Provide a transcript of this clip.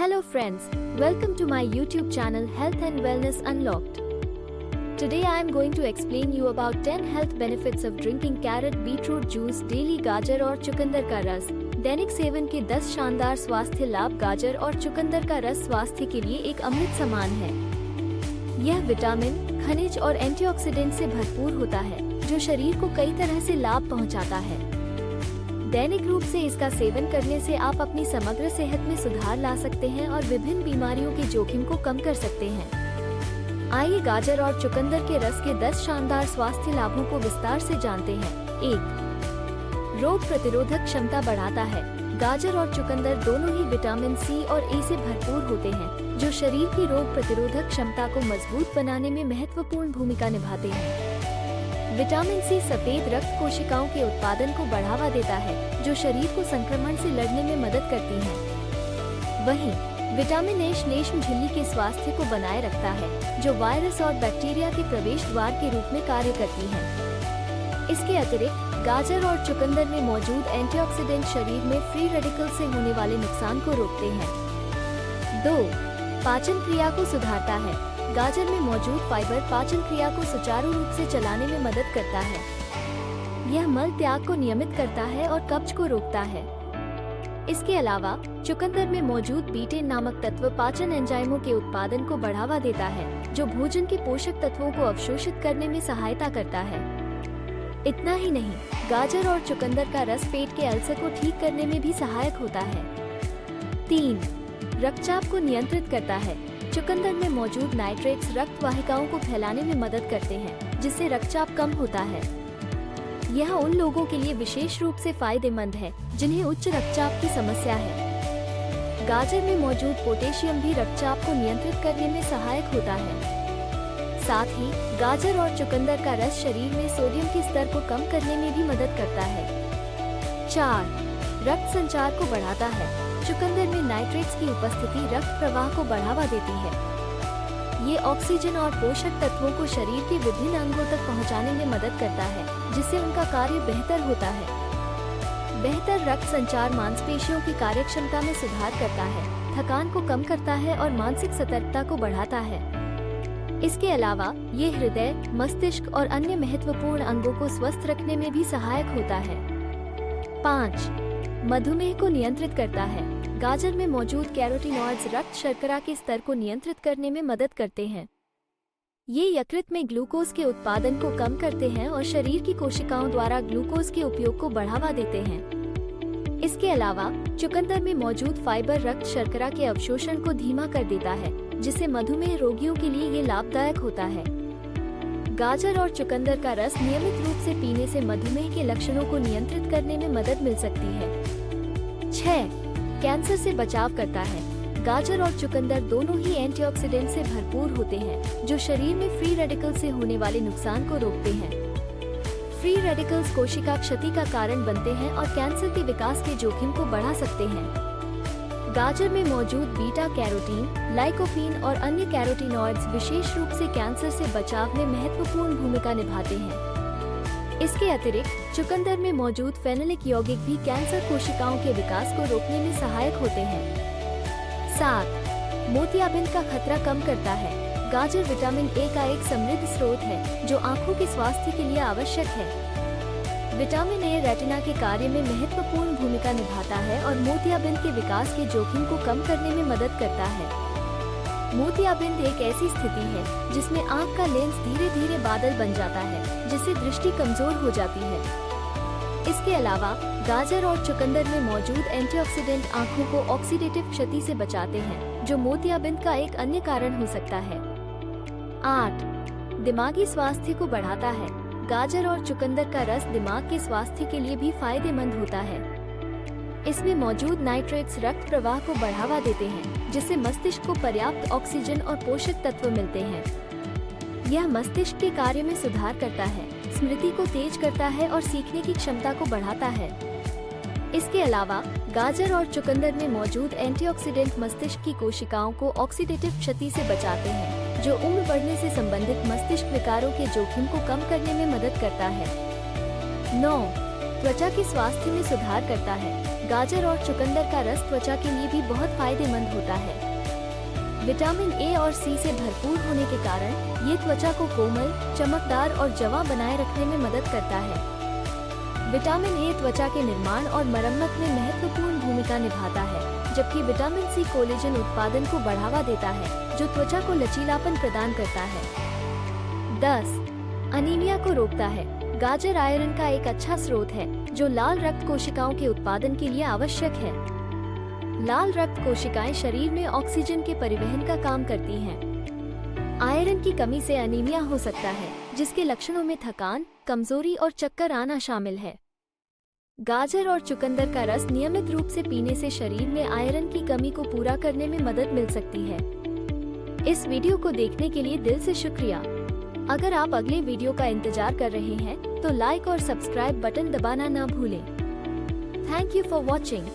Hello friends, welcome to my YouTube channel Health and Wellness Unlocked. Today I am going to explain you about 10 health benefits of drinking carrot beetroot juice daily. गाजर और चुकंदर का रस दैनिक seven के 10 शानदार स्वास्थ्य लाभ। गाजर और चुकंदर का रस स्वास्थ्य के लिए एक अमृत समान है। यह विटामिन, खनिज और एंटीऑक्सीडेंट से भरपूर होता है, जो शरीर को कई तरह से लाभ पहुंचाता है। दैनिक रूप से इसका सेवन करने से आप अपनी समग्र सेहत में सुधार ला सकते हैं और विभिन्न बीमारियों के जोखिम को कम कर सकते हैं। आइए गाजर और चुकंदर के रस के 10 शानदार स्वास्थ्य लाभों को विस्तार से जानते हैं। 1. रोग प्रतिरोधक क्षमता बढ़ाता है। गाजर और चुकंदर दोनों ही विटामिन सी और ए से भरपूर होते हैं, जो शरीर की रोग प्रतिरोधक क्षमता को मजबूत बनाने में महत्वपूर्ण भूमिका निभाते हैं। विटामिन सी सफेद रक्त कोशिकाओं के उत्पादन को बढ़ावा देता है, जो शरीर को संक्रमण से लड़ने में मदद करती हैं। वहीं विटामिन ए श्लेष्म झिल्ली के स्वास्थ्य को बनाए रखता है, जो वायरस और बैक्टीरिया के प्रवेश द्वार के रूप में कार्य करती है। इसके अतिरिक्त गाजर और चुकंदर में मौजूद एंटीऑक्सीडेंट शरीर में फ्री रेडिकल से होने वाले नुकसान को रोकते हैं। 2. पाचन क्रिया को सुधारता है। गाजर में मौजूद फाइबर पाचन क्रिया को सुचारू रूप से चलाने में मदद करता है। यह मल त्याग को नियमित करता है और कब्ज को रोकता है। इसके अलावा चुकंदर में मौजूद बीटेन नामक तत्व पाचन एंजाइमों के उत्पादन को बढ़ावा देता है, जो भोजन के पोषक तत्वों को अवशोषित करने में सहायता करता है। इतना ही नहीं, गाजर और चुकंदर का रस पेट के अल्सर को ठीक करने में भी सहायक होता है। 3. रक्तचाप को नियंत्रित करता है। चुकंदर में मौजूद नाइट्रेट्स रक्त वाहिकाओं को फैलाने में मदद करते हैं, जिससे रक्तचाप कम होता है। यह उन लोगों के लिए विशेष रूप से फायदेमंद है जिन्हें उच्च रक्तचाप की समस्या है। गाजर में मौजूद पोटेशियम भी रक्तचाप को नियंत्रित करने में सहायक होता है। साथ ही गाजर और चुकंदर का रस शरीर में सोडियम के स्तर को कम करने में भी मदद करता है। 4. रक्त संचार को बढ़ाता है। चुकंदर में नाइट्रेट्स की उपस्थिति रक्त प्रवाह को बढ़ावा देती है। ये ऑक्सीजन और पोषक तत्वों को शरीर के विभिन्न अंगों तक पहुंचाने में मदद करता है, जिससे उनका कार्य बेहतर होता है। बेहतर रक्त संचार मांसपेशियों की कार्यक्षमता में सुधार करता है, थकान को कम करता है और मानसिक सतर्कता को बढ़ाता है। इसके अलावा ये हृदय, मस्तिष्क और अन्य महत्वपूर्ण अंगों को स्वस्थ रखने में भी सहायक होता है। 5. मधुमेह को नियंत्रित करता है। गाजर में मौजूद कैरोटीनॉइड्स रक्त शर्करा के स्तर को नियंत्रित करने में मदद करते हैं। ये यकृत में ग्लूकोज के उत्पादन को कम करते हैं और शरीर की कोशिकाओं द्वारा ग्लूकोज के उपयोग को बढ़ावा देते हैं। इसके अलावा चुकंदर में मौजूद फाइबर रक्त शर्करा के अवशोषण को धीमा कर देता है, जिससे मधुमेह रोगियों के लिए ये लाभदायक होता है। गाजर और चुकंदर का रस नियमित रूप से पीने से मधुमेह के लक्षणों को नियंत्रित करने में मदद मिल सकती है। 6. कैंसर से बचाव करता है। गाजर और चुकंदर दोनों ही एंटीऑक्सीडेंट से भरपूर होते हैं, जो शरीर में फ्री रेडिकल से होने वाले नुकसान को रोकते हैं। फ्री रेडिकल्स कोशिका क्षति का कारण बनते हैं और कैंसर के विकास के जोखिम को बढ़ा सकते हैं। गाजर में मौजूद बीटा कैरोटीन, लाइकोपीन और अन्य कैरोटीनॉइड्स विशेष रूप से कैंसर से बचाव में महत्वपूर्ण भूमिका निभाते हैं। इसके अतिरिक्त चुकंदर में मौजूद फेनोलिक यौगिक भी कैंसर कोशिकाओं के विकास को रोकने में सहायक होते हैं। 7. मोतियाबिंद का खतरा कम करता है। गाजर विटामिन ए का एक समृद्ध स्रोत है, जो आंखों के स्वास्थ्य के लिए आवश्यक है। विटामिन ए रेटिना के कार्य में महत्वपूर्ण भूमिका निभाता है और मोतियाबिंद के विकास के जोखिम को कम करने में मदद करता है। मोतियाबिंद एक ऐसी स्थिति है जिसमें आंख का लेंस धीरे धीरे बादल बन जाता है, जिससे दृष्टि कमजोर हो जाती है। इसके अलावा गाजर और चुकंदर में मौजूद एंटीऑक्सीडेंट आंखों को ऑक्सीडेटिव क्षति से बचाते हैं, जो मोतियाबिंद का एक अन्य कारण हो सकता है। 8. दिमागी स्वास्थ्य को बढ़ाता है। गाजर और चुकंदर का रस दिमाग के स्वास्थ्य के लिए भी फायदेमंद होता है। इसमें मौजूद नाइट्रेट्स रक्त प्रवाह को बढ़ावा देते हैं, जिससे मस्तिष्क को पर्याप्त ऑक्सीजन और पोषक तत्व मिलते हैं। यह मस्तिष्क के कार्य में सुधार करता है, स्मृति को तेज करता है और सीखने की क्षमता को बढ़ाता है। इसके अलावा गाजर और चुकंदर में मौजूद एंटीऑक्सीडेंट मस्तिष्क की कोशिकाओं को ऑक्सीडेटिव क्षति से बचाते हैं, जो उम्र बढ़ने से संबंधित मस्तिष्क विकारों के जोखिम को कम करने में मदद करता है। 9. त्वचा के स्वास्थ्य में सुधार करता है। गाजर और चुकंदर का रस त्वचा के लिए भी बहुत फायदेमंद होता है। विटामिन ए और सी से भरपूर होने के कारण ये त्वचा को कोमल, चमकदार और जवां बनाए रखने में मदद करता है। विटामिन ए त्वचा के निर्माण और मरम्मत में महत्वपूर्ण भूमिका निभाता है, जबकि विटामिन सी कोलेजन उत्पादन को बढ़ावा देता है, जो त्वचा को लचीलापन प्रदान करता है। 10. अनीमिया को रोकता है। गाजर आयरन का एक अच्छा स्रोत है, जो लाल रक्त कोशिकाओं के उत्पादन के लिए आवश्यक है। लाल रक्त कोशिकाएं शरीर में ऑक्सीजन के परिवहन का काम करती हैं। आयरन की कमी से अनीमिया हो सकता है, जिसके लक्षणों में थकान, कमजोरी और चक्कर आना शामिल है। गाजर और चुकंदर का रस नियमित रूप से पीने से शरीर में आयरन की कमी को पूरा करने में मदद मिल सकती है। इस वीडियो को देखने के लिए दिल से शुक्रिया। अगर आप अगले वीडियो का इंतजार कर रहे हैं, तो लाइक और सब्सक्राइब बटन दबाना ना भूलें। Thank you for watching.